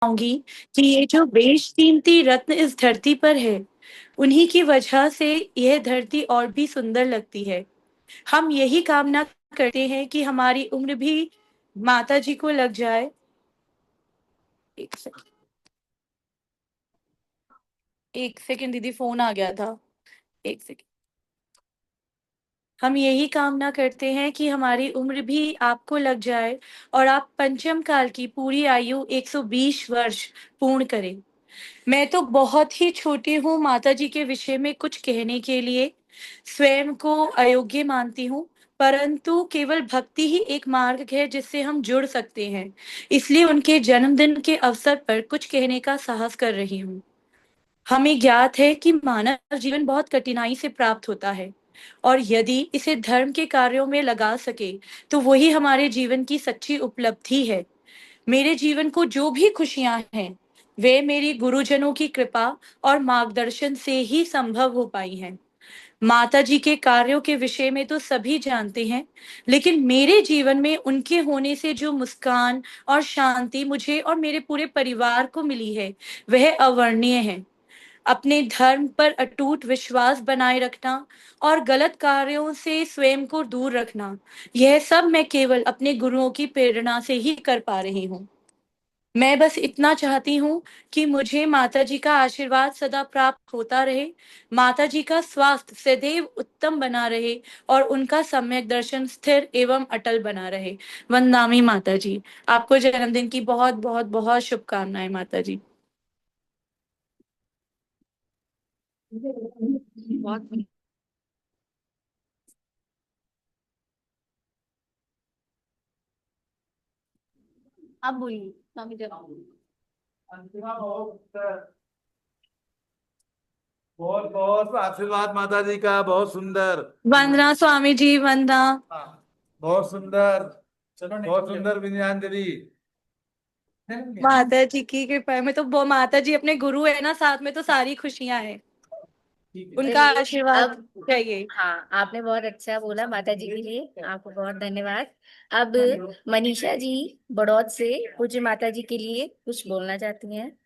चाहूंगी कि ये जो बेशकीमती रत्न इस धरती पर है, उन्हीं की वजह से यह धरती और भी सुंदर लगती है। हम यही कामना करते हैं कि हमारी उम्र भी माता जी को लग जाए। एक सेकंड, एक सेकंड दीदी, फोन आ गया था। एक सेकंड। हम यही कामना करते हैं कि हमारी उम्र भी आपको लग जाए और आप पंचम काल की पूरी आयु 120 वर्ष पूर्ण करें। मैं तो बहुत ही छोटी हूँ माता जी के विषय में कुछ कहने के लिए, स्वयं को अयोग्य मानती हूँ, परंतु केवल भक्ति ही एक मार्ग है जिससे हम जुड़ सकते हैं। इसलिए उनके जन्मदिन के अवसर पर कुछ कहने का साहस कर रही हूँ। हमें ज्ञात है कि मानव जीवन बहुत कठिनाई से प्राप्त होता है, और यदि इसे धर्म के कार्यों में लगा सके तो वही हमारे जीवन की सच्ची उपलब्धि है। मेरे जीवन को जो भी खुशियां हैं, वे मेरी गुरुजनों की कृपा और मार्गदर्शन से ही संभव हो पाई हैं। माता जी के कार्यों के विषय में तो सभी जानते हैं, लेकिन मेरे जीवन में उनके होने से जो मुस्कान और शांति मुझे और मेरे पूरे परिवार को मिली है, वह अवर्णनीय है। अपने धर्म पर अटूट विश्वास बनाए रखना और गलत कार्यों से स्वयं को दूर रखना, यह सब मैं केवल अपने गुरुओं की प्रेरणा से ही कर पा रही हूँ। मैं बस इतना चाहती हूँ कि मुझे माता जी का आशीर्वाद सदा प्राप्त होता रहे, माता जी का स्वास्थ्य सदैव उत्तम बना रहे और उनका सम्यक दर्शन स्थिर एवं अटल बना रहे। वंदनामी माता जी। आपको जन्मदिन की बहुत बहुत बहुत शुभकामनाएं माता जी। बहुत आप बोलिए स्वामी जी। बहुत बहुत आशीर्वाद माता जी का, बहुत सुंदर। वंदना स्वामी जी, वंदना। हाँ, बहुत सुंदर। चलो, बहुत सुंदर विनयांजलि। माता जी की कृपा है। मैं तो माता जी अपने गुरु है ना, साथ में तो सारी खुशियां हैं। उनका चलिए आशीर्वाद अब, चाहिए। हाँ आपने बहुत अच्छा बोला माता जी के लिए, आपको बहुत धन्यवाद। अब मनीषा जी बड़ौद से पूज्य माता जी के लिए कुछ बोलना चाहती हैं।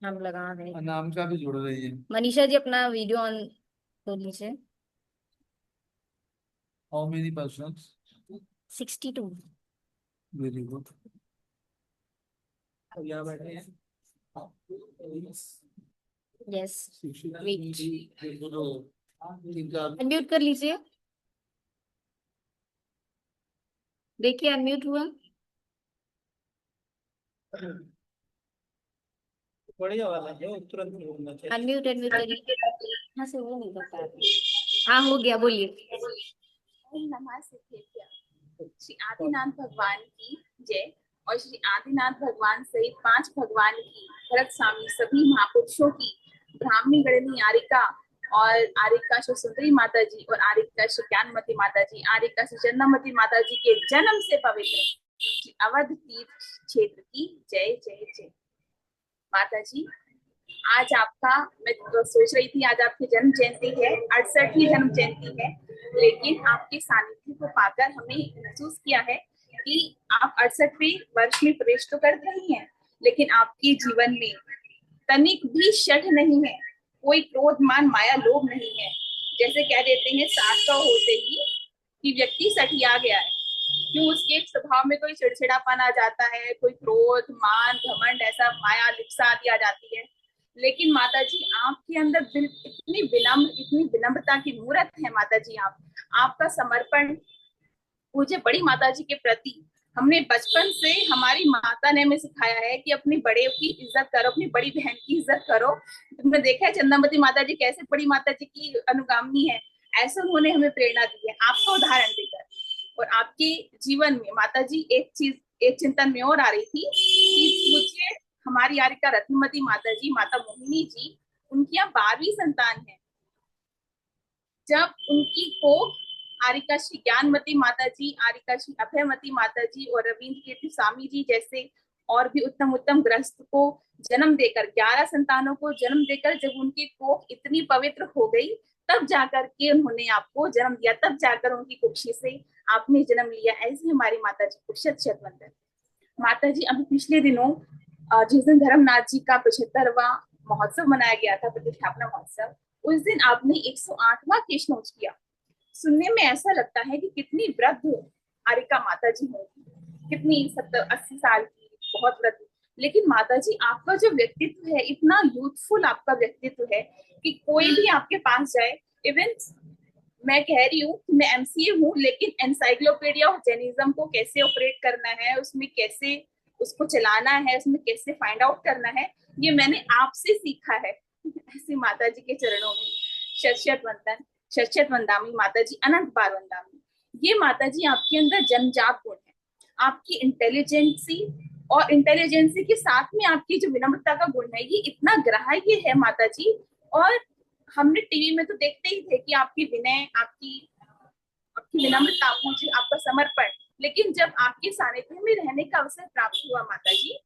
हम लगा रहे हैं। नाम का भी जुड़ रही है। मनीषा जी अपना वीडियो ऑन कर लीजिए। How many person? 62। Very good. यहाँ बैठे हैं। यस, वेट, इनका अनम्यूट कर लीजिए। देखिए अनम्यूट हुआ। बढ़िया वाला है, तुरंत बोलना चाहिए। अनम्यूट अनम्यूट करिए। यहाँ से वो नहीं कर पा रहे। हाँ हो गया, बोलिए। ओम नमः सिद्धेभ्यः। श्री आदिनाथ भगवान की जय। और श्री आदिनाथ भगवान सहित 5 भगवान की, भरत स्वामी सभी महापुरुषों की, ब्राह्मी गणनी आरिका और आरिका श्री सुंदरी माता जी और आरिका श्री ज्ञानमती माता जी, आरिका श्री चंद्रमती माता जी के जन्म से पवित्र श्री अवध तीर्थ क्षेत्र की जय जय जय। माता जी, आज आपका, मैं तो सोच रही थी आज आपकी जन्म जयंती है, 68वीं जन्म जयंती है, लेकिन आपके सानिध्य को पाकर हमें महसूस किया है कि आप 68वें वर्ष में प्रवेश तो कर रही हैं, लेकिन आपके जीवन में तनिक भी शठ नहीं है, कोई क्रोध मान माया लोभ नहीं है। जैसे कह देते हैं 60 होते ही कि व्यक्ति सठिया गया है, क्यों उसके स्वभाव में कोई चिड़चिड़ापन आ जाता है, कोई क्रोध मान घमंड ऐसा माया लिप्सा आदि आ जाती है। लेकिन माता जी आपके अंदर इतनी विनम्रता की मूर्त है माता जी। आपका समर्पण मुझे बड़ी माता जी के प्रति, हमने बचपन से, हमारी माता ने हमें सिखाया है कि अपनी बड़े की इज्जत करो, अपनी बड़ी बहन की इज्जत करो। तुमने देखा है चंद्रमती माता जी कैसे बड़ी माता जी की अनुगामी है, ऐसे उन्होंने हमें प्रेरणा दी है आपका उदाहरण देकर। और आपके जीवन में माता जी एक चिंतन में और आ रही थी कि मुझे हमारी यारिका रत्नमती माता जी, माता मोहिनी जी, उनकी यहाँ 12वीं संतान है। जब उनकी को आरिका श्री ज्ञानमती माता जी, आरिका श्री अभयमती माता जी और रविंद्र कीर्ति स्वामी जी जैसे और भी उत्तम उत्तम गृहस्थ को जन्म देकर, 11 संतानों को जन्म देकर जब उनकी कोख इतनी पवित्र हो गई, तब जाकर के उन्होंने आपको जन्म दिया, तब जाकर उनकी कुक्षी से आपने जन्म लिया। ऐसी हमारी माता जी को शत शत वंदन। माता जी, अभी पिछले दिनों जिस दिन धर्मनाथ जी का 75वां महोत्सव मनाया गया था, प्रतिष्ठापना महोत्सव, उस दिन आपने 108वां केशनोच किया। सुनने में ऐसा लगता है कि कितनी वृद्ध आरिका माता जी होंगी, कितनी 70-80 साल की, बहुत वृद्ध। लेकिन माता जी, आपका जो व्यक्तित्व है, इतना यूथफुल आपका व्यक्तित्व है कि कोई भी आपके पास जाए, इवन मैं कह रही हूँ कि मैं एमसीए हूँ, लेकिन एनसाइक्लोपीडिया ऑफ जैनिज्म को कैसे ऑपरेट करना है, उसमें कैसे उसको चलाना है, उसमें कैसे फाइंड आउट करना है, ये मैंने आपसे सीखा है। ऐसी माता जी के चरणों में शत वंदन, शत वंदामी माता जी, अनंत बार वंदामी। ये माता जी आपके अंदर जन्मजात गुण है, आपकी इंटेलिजेंसी, और इंटेलिजेंसी के साथ में आपकी जो विनम्रता का गुण है, ये इतना ग्राह्य है माता जी। और हमने टीवी में तो देखते ही थे कि आपकी विनय, आपकी आपकी विनम्रता, आपका समर्पण, लेकिन जब आपके सानिध्य में रहने का अवसर प्राप्त हुआ माता जी,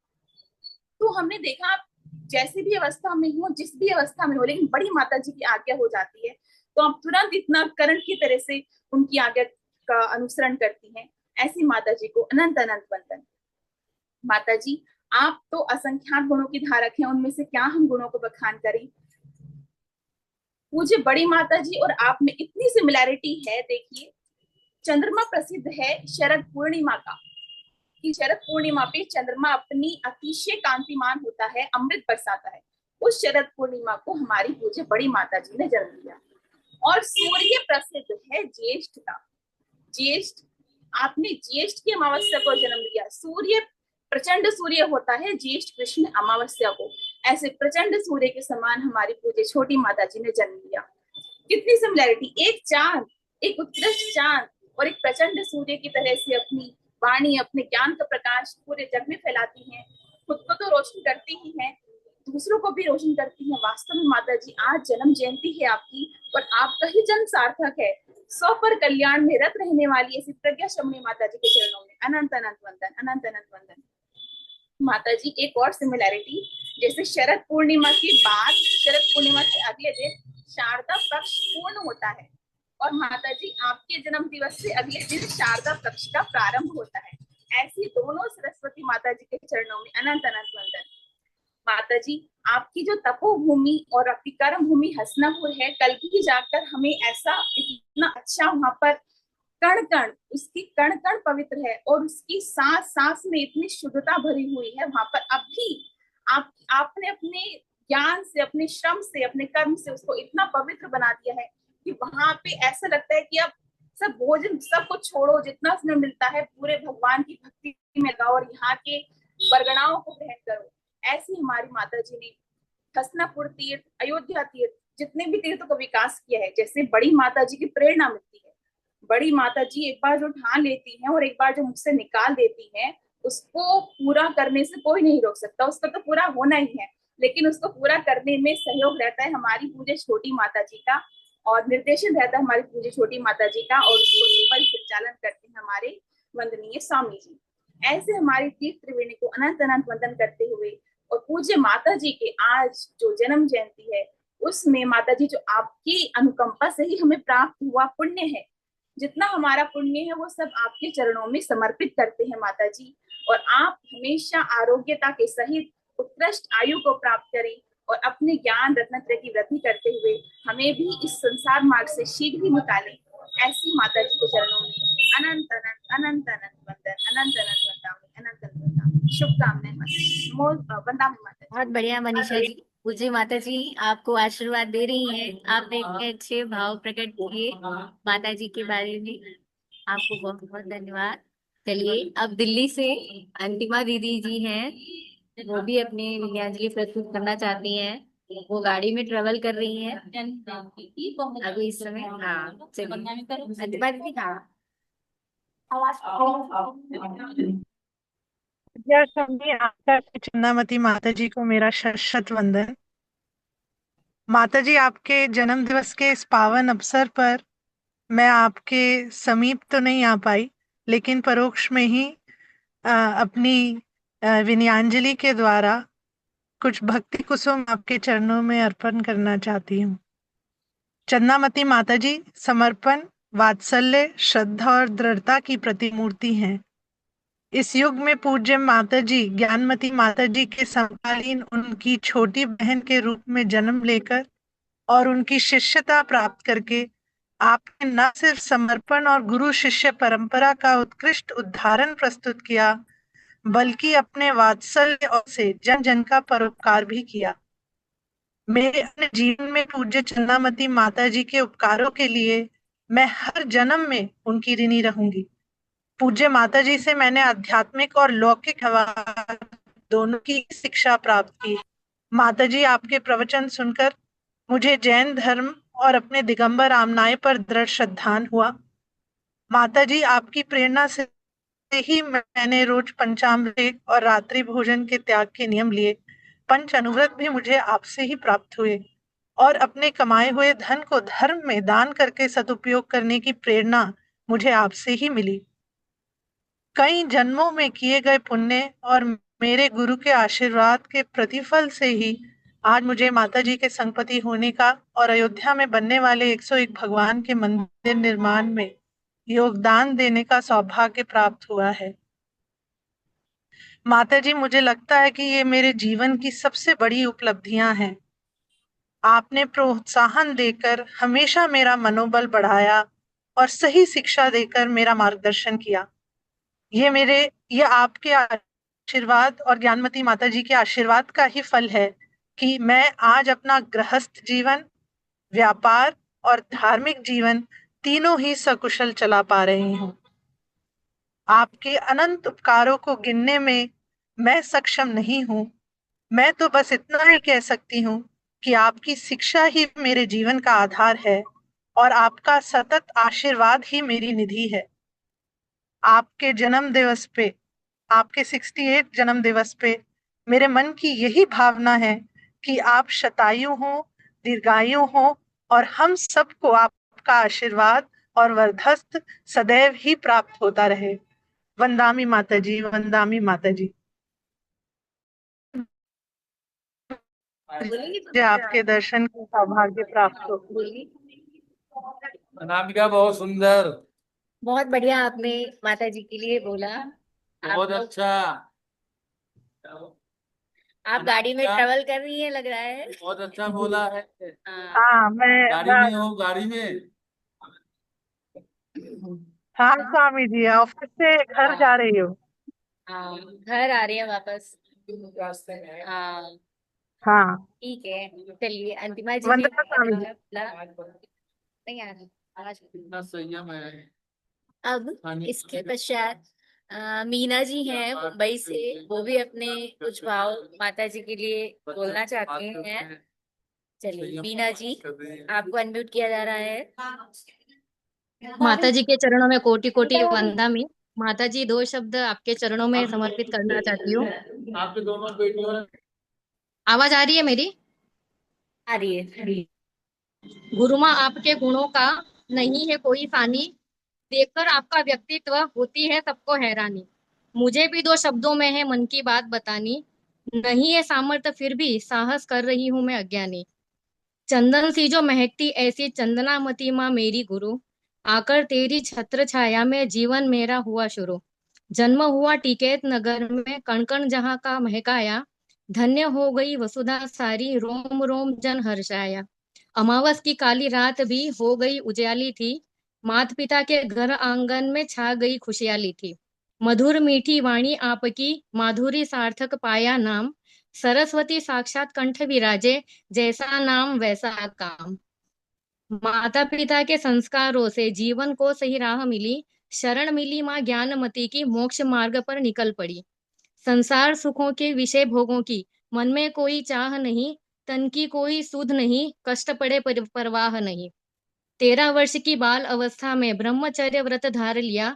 तो हमने देखा आप जैसे भी अवस्था में हो, जिस भी अवस्था में हो, लेकिन बड़ी माता जी की आज्ञा हो जाती है तो आप तुरंत इतना करंट की तरह से उनकी आज्ञा का अनुसरण करती हैं। ऐसी माता जी को अनंत अनंत वंदन। माता जी, आप तो असंख्यात गुणों की धारक हैं, उनमें से क्या हम गुणों को बखान करें। मुझे बड़ी माता जी और आप में इतनी सिमिलैरिटी है। देखिए, चंद्रमा प्रसिद्ध है शरद पूर्णिमा का, कि शरद पूर्णिमा पे चंद्रमा अपनी अतिशय कांतिमान होता है, अमृत बरसाता है। उस शरद पूर्णिमा को हमारी पूज्य बड़ी माता जी ने जन्म दिया। और सूर्य प्रसिद्ध है ज्येष्ठ का। ज्येष्ठ, आपने ज्येष्ठ की अमावस्या को जन्म दिया। सूर्य प्रचंड सूर्य होता है ज्येष्ठ कृष्ण अमावस्या को, ऐसे प्रचंड सूर्य के समान हमारी पूज्य छोटी माता जी ने जन्म लिया। कितनी सिमिलैरिटी, एक चांद, एक उत्कृष्ट चांद और एक प्रचंड सूर्य की तरह से अपनी वाणी, अपने ज्ञान का प्रकाश पूरे जग में फैलाती हैं। खुद को तो रोशन करती ही हैं, दूसरों को भी रोशन करती हैं। वास्तव में माता जी, आज जन्म जयंती है आपकी, और आपका ही जन्म सार्थक है। 100 पर कल्याण में रत रहने वाली ऐसी प्रज्ञा शमनी माता जी के चरणों में अनंत अनंत वंदन, अनंत अनंत वंदन। माता जी, एक और सिमिलैरिटी, जैसे शरद पूर्णिमा के बाद, शरद पूर्णिमा के अगले दिन शारदा पक्ष पूर्ण होता है, और माता जी आपके जन्म दिवस से अगले दिन शारदा पक्ष का प्रारंभ होता है। ऐसी दोनों सरस्वती माता जी के चरणों में अनंत अनंत वंदन। माता जी, आपकी जो तपोभूमि और आपकी कर्म भूमि हसनापुर है, कल भी जाकर हमें ऐसा इतना अच्छा वहां पर कण कण, उसकी कण कण पवित्र है, और उसकी सांस सांस में इतनी शुद्धता भरी हुई है। वहां पर अब भी आपने अपने ज्ञान से, अपने श्रम से, अपने कर्म से उसको इतना पवित्र बना दिया है कि वहां पे ऐसा लगता है कि अब सब भोजन सब कुछ छोड़ो, जितना उसमें मिलता है पूरे भगवान की भक्ति में लगाओ और यहाँ के परगणाओं को ग्रहण करो। ऐसी हमारी माता जी ने हसनापुर तीर्थ, अयोध्या तीर्थ, जितने भी तीर्थों का विकास किया है। जैसे बड़ी माता जी की प्रेरणा मिलती है, बड़ी माता जी एक बार जो ठान लेती हैं और एक बार जो मुझसे निकाल देती हैं, उसको पूरा करने से कोई नहीं रोक सकता। उसका तो पूरा होना ही है, लेकिन उसको पूरा करने में सहयोग रहता है हमारी पूज्य छोटी माता जी का, और निर्देशन रहता है हमारी पूज्य छोटी माता जी का, और उसको संचालन करते हैं हमारे वंदनीय स्वामी जी। ऐसे हमारी तीर्थ त्रिवेणी को अनंत अनंत वंदन करते हुए, और पूज्य माता जी के आज जो जन्म जयंती है, उसमें माता जी जो आपकी अनुकंपा से ही हमें प्राप्त हुआ पुण्य है, जितना हमारा पुण्य है वो सब आपके चरणों में समर्पित करते हैं माता जी। और आप हमेशा आरोग्यता के सहित उत्कृष्ट आयु को प्राप्त करें, और अपने ज्ञान रत्नत्रय की वृद्धि करते हुए हमें भी इस संसार मार्ग से शीघ्र ही निकालें। ऐसी माता जी के चरणों में अनंत अनंत अनंत अनंत वंदन, अनंत अनंत वंदामि, अनंत अनंत वंदामि। शुभकामनाएं माता, वंदामि माता। बहुत बढ़िया मनीषा जी। पूज्य माता जी आपको आशीर्वाद दे रही हैं, आपने इतने अच्छे भाव प्रकट किए माता जी के बारे में, आपको बहुत बहुत धन्यवाद। चलिए, अब दिल्ली से अंतिमा दीदी जी हैं, वो भी अपनी विनयाजली प्रस्तुत करना चाहती हैं। वो गाड़ी में ट्रेवल कर रही हैं अभी इस समय। हाँ, चलिए अंतिमा दीदी। हाँ, यह सभी आकर के चंदामती माता जी को मेरा शत शत वंदन। माता जी, आपके जन्म दिवस के इस पावन अवसर पर मैं आपके समीप तो नहीं आ पाई, लेकिन परोक्ष में ही अपनी विनयांजलि के द्वारा कुछ भक्ति कुसुम आपके चरणों में अर्पण करना चाहती हूँ। चंदामती माता जी समर्पण, वात्सल्य, श्रद्धा और दृढ़ता की प्रतिमूर्ति हैं। इस युग में पूज्य माता जी ज्ञानमती माता जी के समकालीन उनकी छोटी बहन के रूप में जन्म लेकर और उनकी शिष्यता प्राप्त करके आपने न सिर्फ समर्पण और गुरु शिष्य परंपरा का उत्कृष्ट उदाहरण प्रस्तुत किया, बल्कि अपने वात्सल्य और से जन जन का परोपकार भी किया। मेरे अपने जीवन में पूज्य चंदामती माता जी के उपकारों के लिए मैं हर जन्म में उनकी ऋणी रहूंगी। पूज्य माता जी से मैंने आध्यात्मिक और लौकिक व्यवहार दोनों की शिक्षा प्राप्त की। माता जी, आपके प्रवचन सुनकर मुझे जैन धर्म और अपने दिगंबर आमनाय पर दृढ़ श्रद्धान हुआ। माता जी, आपकी प्रेरणा से ही मैंने रोज पंचामृत और रात्रि भोजन के त्याग के नियम लिए। पंच अनुव्रत भी मुझे आपसे ही प्राप्त हुए और अपने कमाए हुए धन को धर्म में दान करके सदुपयोग करने की प्रेरणा मुझे आपसे ही मिली। कई जन्मों में किए गए पुण्य और मेरे गुरु के आशीर्वाद के प्रतिफल से ही आज मुझे माता जी के संगपति होने का और अयोध्या में बनने वाले 101 भगवान के मंदिर निर्माण में योगदान देने का सौभाग्य प्राप्त हुआ है। माता जी, मुझे लगता है कि ये मेरे जीवन की सबसे बड़ी उपलब्धियां हैं। आपने प्रोत्साहन देकर हमेशा मेरा मनोबल बढ़ाया और सही शिक्षा देकर मेरा मार्गदर्शन किया। ये आपके आशीर्वाद और ज्ञानमती माता जी के आशीर्वाद का ही फल है कि मैं आज अपना गृहस्थ जीवन, व्यापार और धार्मिक जीवन तीनों ही सकुशल चला पा रही हूँ। आपके अनंत उपकारों को गिनने में मैं सक्षम नहीं हूँ। मैं तो बस इतना ही कह सकती हूँ कि आपकी शिक्षा ही मेरे जीवन का आधार है और आपका सतत आशीर्वाद ही मेरी निधि है। आपके जन्म दिवस पे, आपके 68 जन्म दिवस पे मेरे मन की यही भावना है कि आप शतायु हो, दीर्घायु हो और हम सबको आपका आशीर्वाद और वरदहस्त सदैव ही प्राप्त होता रहे। वंदामी माता जी, वंदामी माता जी। मुझे आपके दर्शन का सौभाग्य प्राप्त हो। अनामिका, बहुत सुंदर, बहुत बढ़िया आपने माता जी के लिए बोला। बहुत अच्छा। आप गाड़ी में क्या? ट्रेवल कर रही है लग रहा है। बहुत अच्छा बोला है। हाँ। हाँ, गाड़ी में हो, गाड़ी में। हाँ स्वामी जी, ऑफिस से घर जा रही हो? हाँ, घर आ रही है वापस। हाँ, हाँ, ठीक है। चलिए, अंतिमा जी ने वंदना स्वामी जी। नहीं आ रही आवाज। कितना संयम है। अब इसके पश्चात मीना जी हैं मुंबई से, वो भी अपने कुछ भाव माता जी के लिए बोलना चाहते हैं। चलिए मीना जी, आपको अनम्यूट किया जा रहा है। माता जी के चरणों में कोटि कोटि वंदना। माता जी, दो शब्द आपके चरणों में समर्पित करना चाहती हूँ। आपके दोनों बेटियों। आवाज आ रही है मेरी? आ रही है। गुरु माँ, आपके गुणों का नहीं है कोई फानी, देखकर आपका व्यक्तित्व होती है सबको हैरानी। मुझे भी दो शब्दों में है मन की बात बतानी, नहीं है सामर्थ्य फिर भी साहस कर रही हूँ मैं अज्ञानी। चंदन सी जो महकती ऐसी चंदनामती माँ मेरी गुरु, आकर तेरी छत्र छाया में जीवन मेरा हुआ शुरू। जन्म हुआ टिकैत नगर में, कण कण जहाँ का महकाया, धन्य हो गई वसुधा सारी, रोम रोम जन हर्षाया। अमावस की काली रात भी हो गई उजाली थी, माता पिता के घर आंगन में छा गई खुशहाली थी। मधुर मीठी वाणी आपकी, माधुरी सार्थक पाया नाम, सरस्वती साक्षात कंठ विराजे, जैसा नाम वैसा काम। माता पिता के संस्कारों से जीवन को सही राह मिली, शरण मिली माँ ज्ञानमती की, मोक्ष मार्ग पर निकल पड़ी। संसार सुखों के विषय भोगों की मन में कोई चाह नहीं, तन की कोई सुध नहीं, कष्ट पड़े परवाह नहीं। 13 वर्ष की बाल अवस्था में ब्रह्मचर्य व्रत धार लिया,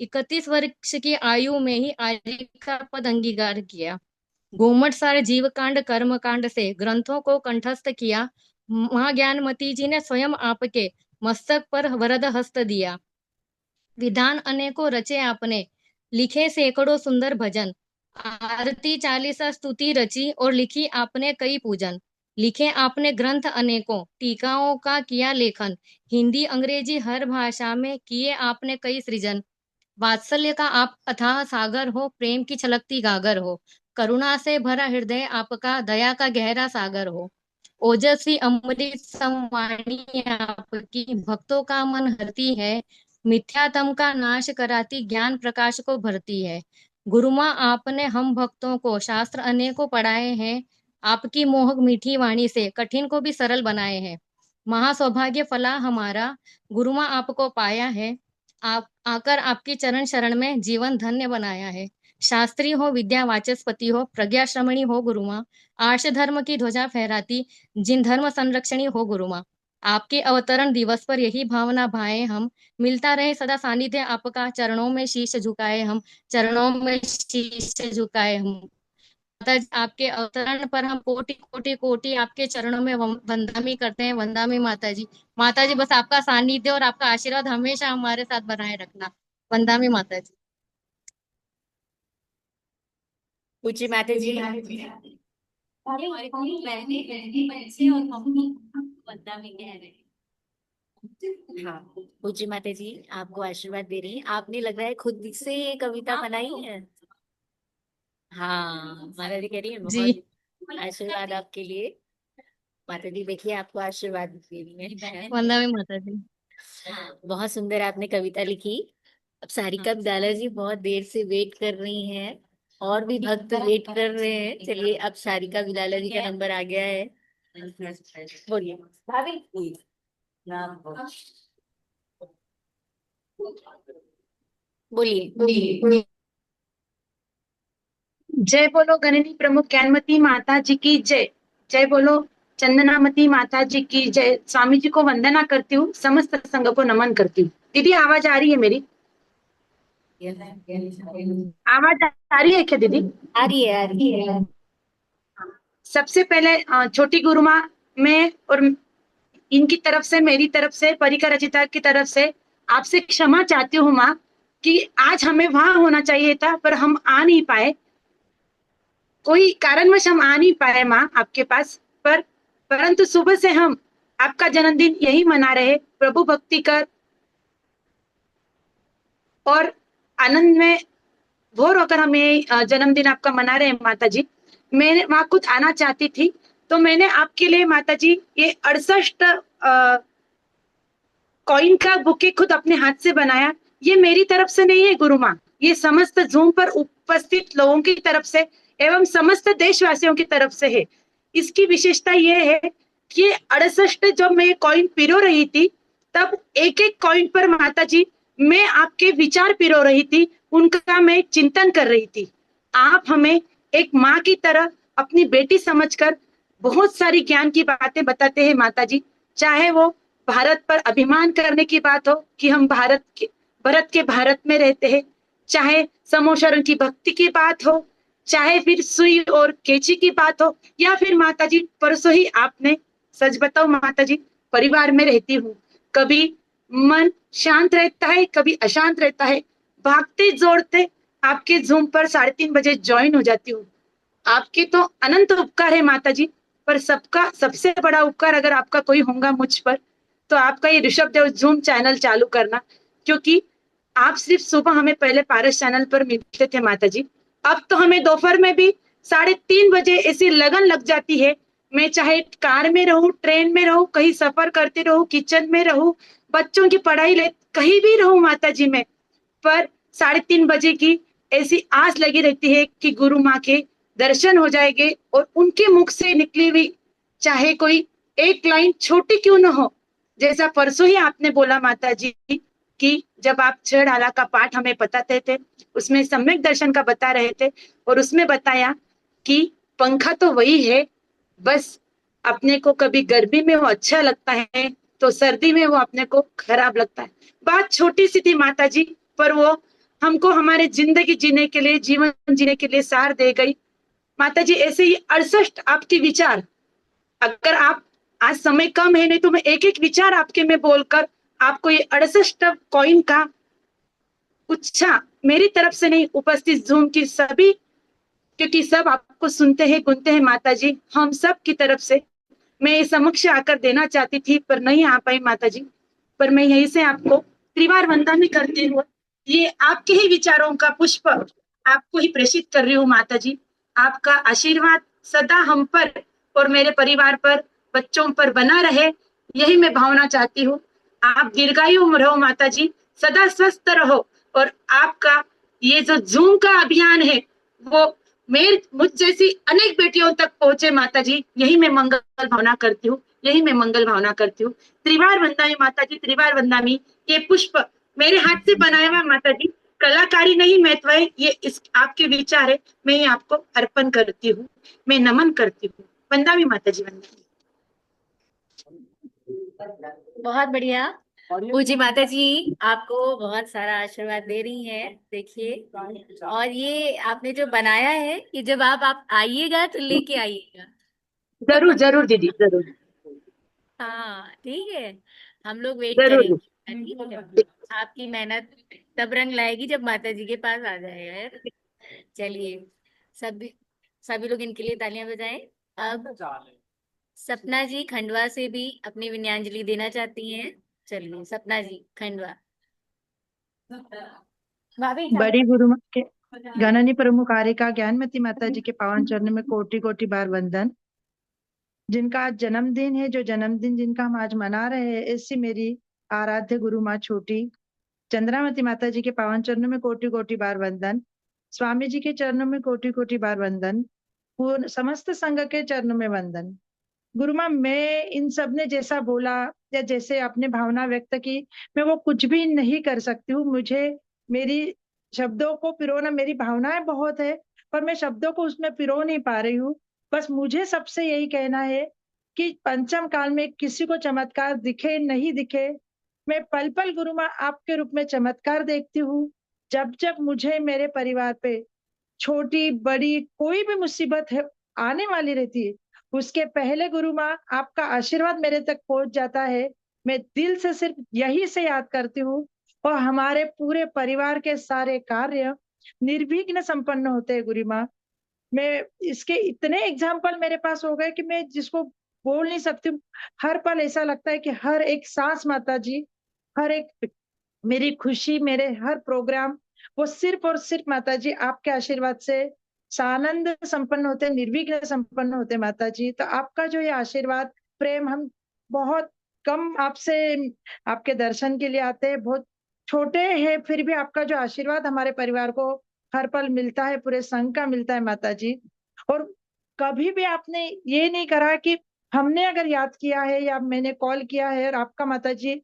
31 वर्ष की आयु में ही आर्य का पद अंगीकार किया। घूमट सार जीव कांड कर्म कांड से ग्रंथों को कंठस्थ किया, मां ज्ञानमती जी ने स्वयं आपके मस्तक पर वरद हस्त दिया। विधान अनेकों रचे आपने, लिखे सैकड़ों सुंदर भजन, आरती चालीसा स्तुति रची और लिखी आपने कई पूजन। लिखे आपने ग्रंथ अनेकों, टीकाओं का किया लेखन, हिंदी अंग्रेजी हर भाषा में किए आपने कई सृजन। वात्सल्य का आप अथाह सागर हो, प्रेम की छलकती गागर हो, करुणा से भरा हृदय आपका, दया का गहरा सागर हो। ओजस्वी अमृत सम वाणी आपकी, भक्तों का मन हरती है, मिथ्यातम का नाश कराती, ज्ञान प्रकाश को भरती है। गुरु माँ आपने हम भक्तों को शास्त्र अनेकों पढ़ाए हैं, आपकी मोहक मीठी वाणी से कठिन को भी सरल बनाए हैं। महासौभाग्य फला हमारा, गुरु माँ आपको पाया है, आप आकर आपकी चरण शरण में जीवन धन्य बनाया है। शास्त्री हो, विद्या वाचस्पति हो, प्रज्ञा श्रमणी हो गुरु माँ, आर्ष धर्म की ध्वजा फहराती, जिन धर्म संरक्षणी हो गुरु माँ। आपके अवतरण दिवस पर यही भावना भाए हम, मिलता रहे सदा सानिध्य आपका, चरणों में शीश झुकाए हम, चरणों में शीश झुकाए हम। माता जी, आपके अवतरण पर हम कोटि कोटि कोटि आपके चरणों में वंदनामी करते हैं। वंदनामी माता जी। माता जी, बस आपका सानिध्य और आपका आशीर्वाद हमेशा हमारे साथ बनाए रखना। वंदनामी माता जी। पूज्य माता जी, हमारे बहने बच्चे और मम्मी वंदना में कह रहे हैं। हाँ, पूज्य माता जी आपको आशीर्वाद दे रही हैं। आपने लग रहा है खुद से ये कविता बनाई है। हाँ, माता जी कह रही है जी। बहुत आशीर्वाद आपके लिए। माता जी देखिए आपको आशीर्वाद दे रही है। वंदनामी माता जी। बहुत सुंदर आपने कविता लिखी। अब सारिका विद्यालय जी बहुत देर से वेट कर रही हैं और भी भक्त वेट कर रहे हैं। चलिए अब सारिका विद्यालय जी का नंबर आ गया है। बोलिए भाभी। बोलिए। जय बोलो गणनी प्रमुख ज्ञानमती माता जी की जय। जय बोलो चंदनामती माता जी की जय। स्वामी जी को वंदना करती हूँ, समस्त संघ को नमन करती हूँ। दीदी आवाज आ रही है मेरी? आवाज आ रही है क्या दीदी? आ रही है। सबसे पहले छोटी गुरु माँ में और इनकी तरफ से, मेरी तरफ से, परिकर रचिता की तरफ से आपसे क्षमा चाहती हूँ माँ कि आज हमें वहां होना चाहिए था पर हम आ नहीं पाए। कोई कारणवश हम आ नहीं पाए माँ आपके पास, परंतु सुबह से हम आपका जन्मदिन यही मना रहे, प्रभु भक्ति कर और आनंद में भोर होकर हमें जन्मदिन आपका मना रहे हैं माता जी। मैं वहां कुछ आना चाहती थी तो मैंने आपके लिए माता जी ये 68 कॉइन का बुके खुद अपने हाथ से बनाया। ये मेरी तरफ से नहीं है गुरु माँ, ये समस्त जूम पर उपस्थित लोगों की तरफ से एवं समस्त देशवासियों की तरफ से है। इसकी विशेषता ये है कि 68 जब मैं कॉइन पिरो रही थी तब एक एक कॉइन पर माता जी मैं आपके विचार पिरो रही थी, उनका मैं चिंतन कर रही थी। आप हमें एक माँ की तरह अपनी बेटी समझकर बहुत सारी ज्ञान की बातें बताते हैं माता जी। चाहे वो भारत पर अभिमान करने की बात हो कि हम भरत के भारत में रहते हैं, चाहे समोशरण की भक्ति की बात हो, चाहे फिर सुई और कैची की बात हो, या फिर माता जी परसों ही आपने, सच बताओ माता जी, परिवार में रहती हूँ, कभी मन शांत रहता है, कभी अशांत रहता है, भागते जोड़ते आपके जूम पर 3:30 बजे ज्वाइन हो जाती हूँ। आपके तो अनंत उपकार है माता जी, पर सबका सबसे बड़ा उपकार अगर आपका कोई होगा मुझ पर तो आपका ये ऋषभ देव जूम चैनल चालू करना, क्योंकि आप सिर्फ सुबह हमें पहले पारस चैनल पर मिलते थे माता जी, अब तो हमें दोपहर में भी 3:30 बजे ऐसी लगन लग जाती है। मैं चाहे कार में रहूं, ट्रेन में रहूं, कहीं सफर करती रहूं, किचन में रहूं, बच्चों की पढ़ाई ले कहीं भी रहूं माता जी में, पर 3:30 बजे की ऐसी आस लगी रहती है कि गुरु माँ के दर्शन हो जाएंगे और उनके मुख से निकली हुई चाहे कोई एक लाइन छोटी क्यों न हो, जैसा परसों ही आपने बोला माता जी कि जब आप 6 डाला का पाठ हमें बताते थे, उसमें सम्यक दर्शन का बता रहे थे और उसमें बताया कि पंखा तो वही है, बस अपने को कभी गर्मी में वो अच्छा लगता है तो सर्दी में वो अपने को खराब लगता है। बात छोटी सी थी माता जी, पर वो हमको हमारे जिंदगी जीने के लिए, जीवन जीने के लिए सार दे गई माता जी। ऐसे ही 68 आपके विचार, अगर आप आज समय कम है नहीं तो मैं एक एक विचार आपके में बोलकर आपको ये 68 कॉइन का उच्छा मेरी तरफ से नहीं, उपस्थित जूम की सभी, क्योंकि सब आपको सुनते हैं गुनते हैं माता जी, हम सब की तरफ से मैं समक्ष आकर देना चाहती थी पर नहीं आ पाई माता जी। पर मैं यहीं से आपको त्रिवार वंदना भी करती हूँ ये आपके ही विचारों का पुष्प आपको ही प्रेषित कर रही हूँ माता जी। आपका आशीर्वाद सदा हम पर और मेरे परिवार पर, बच्चों पर बना रहे, यही मैं भावना चाहती हूँ। आप दीर्घायु रहो माता जी, सदा स्वस्थ रहो। और आपका ये जो जूम का अभियान है वो मुझ जैसी अनेक बेटियों तक पहुंचे माता जी, यही मैं मंगल भावना करती हूँ, यही मैं मंगल भावना करती हूँ। त्रिवार वंदामी माता जी, त्रिवार वंदामी। ये पुष्प मेरे हाथ से बनाया हुआ माता जी, कलाकारी नहीं महत्व है, ये इस आपके विचार है, मैं ये आपको अर्पण करती हूँ, मैं नमन करती हूँ। वंदामी माता जी, वंदामी। बहुत बढ़िया। पूजी माता जी आपको बहुत सारा आशीर्वाद दे रही हैं, देखिए। और ये आपने जो बनाया है, ये जब आप आइएगा तो लेके आइएगा। जरूर जरूर दीदी, जरूर हाँ ठीक है, हम लोग वेट जरूर। करेंगे। ठीक है, आपकी मेहनत तब रंग लाएगी जब माता जी के पास आ जाएगा यार। चलिए, सभी सभी लोग इनके लिए तालियां बजाएं। अब सपना जी खंडवा से भी अपनी विनयांजलि देना चाहती हैं। चलिए सपना जी खंडवा। भाभी बड़ी गुरु माँ के गणनी प्रमुख कारिका ज्ञानमती माता जी के पावन चरणों में कोटि कोटि बार वंदन। जिनका आज जन्मदिन है, जो जन्मदिन जिनका हम आज मना रहे हैं, ऐसी मेरी आराध्य गुरु माँ छोटी चंद्रावती माता जी के पावन चरणों में कोटि कोटि बार वंदन। स्वामी जी के चरणों में कोटि कोटि बार वंदन। पूर्ण समस्त संघ के चरणों में वंदन। गुरु माँ, मैं इन सब ने जैसा बोला या जैसे अपने भावना व्यक्त की, मैं वो कुछ भी नहीं कर सकती हूँ। मुझे मेरी शब्दों को पिरोना, मेरी भावनाएं बहुत है पर मैं शब्दों को उसमें पिरो नहीं पा रही हूँ। बस मुझे सबसे यही कहना है कि पंचम काल में किसी को चमत्कार दिखे नहीं दिखे, मैं पल पल गुरु माँ आपके रूप में चमत्कार देखती हूँ। जब जब मुझे मेरे परिवार पे छोटी बड़ी कोई भी मुसीबत है आने वाली रहती है, उसके पहले गुरु माँ आपका आशीर्वाद मेरे तक पहुंच जाता है। मैं दिल से सिर्फ यही से याद करती हूँ और हमारे पूरे परिवार के सारे कार्य निर्विघ्न संपन्न होते हैं गुरु माँ। मैं इसके इतने एग्जाम्पल मेरे पास हो गए कि मैं जिसको बोल नहीं सकती हूँ। हर पल ऐसा लगता है कि हर एक सांस माता जी, हर एक मेरी खुशी, मेरे हर प्रोग्राम वो सिर्फ और सिर्फ माता जी आपके आशीर्वाद से सानंद संपन्न होते, निर्विघ्न संपन्न होते माता जी। तो आपका जो ये आशीर्वाद प्रेम, हम बहुत कम आपसे आपके दर्शन के लिए आते हैं, बहुत छोटे हैं, फिर भी आपका जो आशीर्वाद हमारे परिवार को हर पल मिलता है, पूरे संघ का मिलता है माता जी। और कभी भी आपने ये नहीं करा कि हमने अगर याद किया है या मैंने कॉल किया है, और आपका माता जी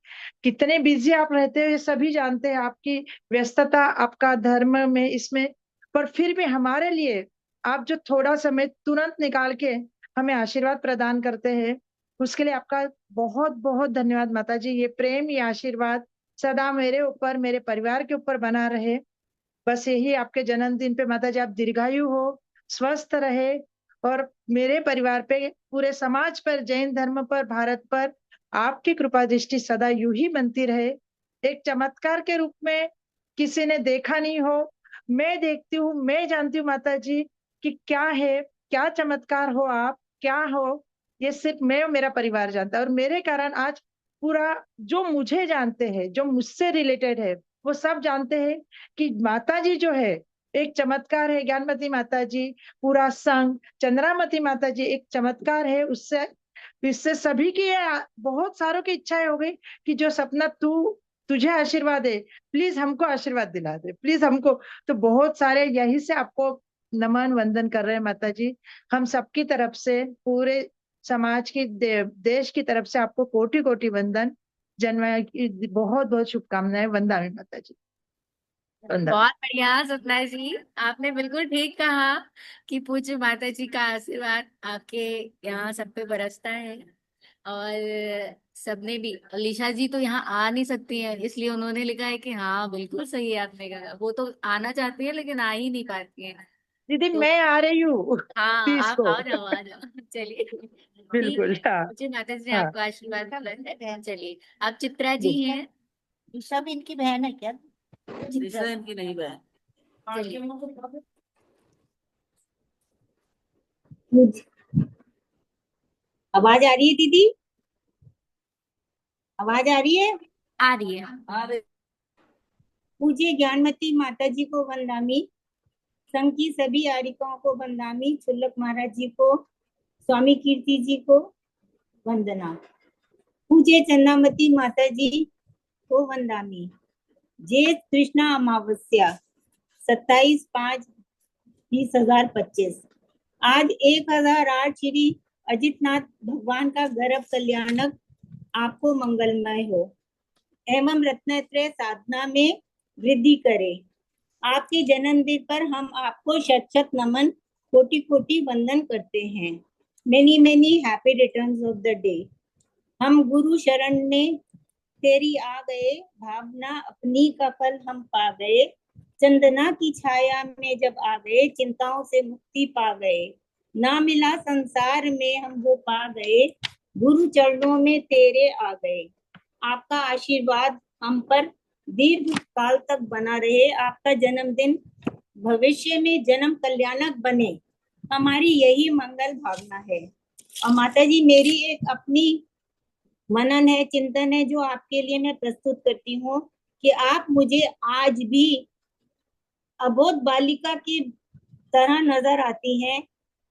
कितने बिजी आप रहते हो ये सभी जानते हैं, आपकी व्यस्तता, आपका धर्म में इसमें, पर फिर भी हमारे लिए आप जो थोड़ा समय तुरंत निकाल के हमें आशीर्वाद प्रदान करते हैं, उसके लिए आपका बहुत बहुत धन्यवाद माता जी। ये प्रेम, ये आशीर्वाद सदा मेरे ऊपर, मेरे परिवार के ऊपर बना रहे। बस यही आपके जन्मदिन पे माता जी आप दीर्घायु हो, स्वस्थ रहे और मेरे परिवार पे, पूरे समाज पर, जैन धर्म पर, भारत पर आपकी कृपा दृष्टि सदा यूं ही बनती रहे। एक चमत्कार के रूप में किसी ने देखा नहीं हो, मैं देखती हूँ, मैं जानती हूँ माता जी कि क्या है, क्या चमत्कार हो, आप क्या हो, ये सिर्फ मैं और मेरा परिवार जानता है। और मेरे कारण आज पूरा जो मुझे जानते हैं, जो मुझसे रिलेटेड है, वो सब जानते हैं कि माता जी जो है एक चमत्कार है। ज्ञानमती माता जी, पूरा संघ, चंद्रामती माता जी एक चमत्कार है। उससे इससे सभी की बहुत सारों की इच्छाएं हो गई कि जो सपना तुझे आशीर्वाद है, प्लीज हमको आशीर्वाद दिला दे, प्लीज हमको। तो बहुत सारे यही से आपको नमन वंदन कर रहे हैं माता जी। हम सबकी तरफ से, पूरे समाज की, देश की तरफ से आपको कोटि कोटि वंदन, जन्म की बहुत बहुत शुभकामनाएं। वंदामी माता जी, वंदन। बहुत बढ़िया सपना जी, आपने बिल्कुल ठीक कहा कि पूज्य माता जी का आशीर्वाद आपके यहाँ सब पे बरसता है। और सबने भी, अलीशा जी तो यहाँ आ नहीं सकती हैं, इसलिए उन्होंने लिखा है कि हाँ बिल्कुल सही है आपने कहा। वो तो आना चाहती है लेकिन आ ही नहीं पाती हैं। दीदी तो मैं आ रही हूँ हाँ, 30 आप को। आ जाओ आ जाओ। चलिए ठीक बिल्कुल, है, हाँ। मुझे माता जी ने हाँ आपको आशीर्वाद दिया है। चलिए, आप चित्रा जी जी। हैं। ईशा भी इनकी बहन है क्या? चित्रा इनकी नहीं बहन। चलिए, आवाज आ रही है दीदी? आवाज आ रही है? आ रही है। पूज्य ज्ञानमती माता जी को वंदामी, संघ की सभी आरिकाओं को वंदामी, छुल्लक महाराज जी को, स्वामी कीर्ति जी को वंदना। पूज्य चंदामती माता जी को वंदामी। जेठ कृष्णा अमावस्या 27/5/2025। आज 1008 श्री अजितनाथ भगवान का गर्भ कल्याणक आपको मंगलमय हो एवं रत्नत्रय साधना में वृद्धि करे। आपके जन्मदिन पर हम आपको शत शत नमन, कोटि कोटि वंदन करते हैं। Many many happy returns of the day. हम गुरु शरण में तेरी आ गए, भावना अपनी का फल हम पा गए। चंदना की छाया में जब आ गए, चिंताओं से मुक्ति पा गए। ना मिला संसार में हम वो पा गए, गुरु चरणों में तेरे आ गए। आपका आशीर्वाद हम पर दीर्घ काल तक बना रहे। आपका जन्मदिन भविष्य में जन्म कल्याणक बने, हमारी यही मंगल भावना है। और माता जी, मेरी एक अपनी मनन है, चिंतन है, जो आपके लिए मैं प्रस्तुत करती हूँ कि आप मुझे आज भी अबोध बालिका की तरह नजर आती हैं,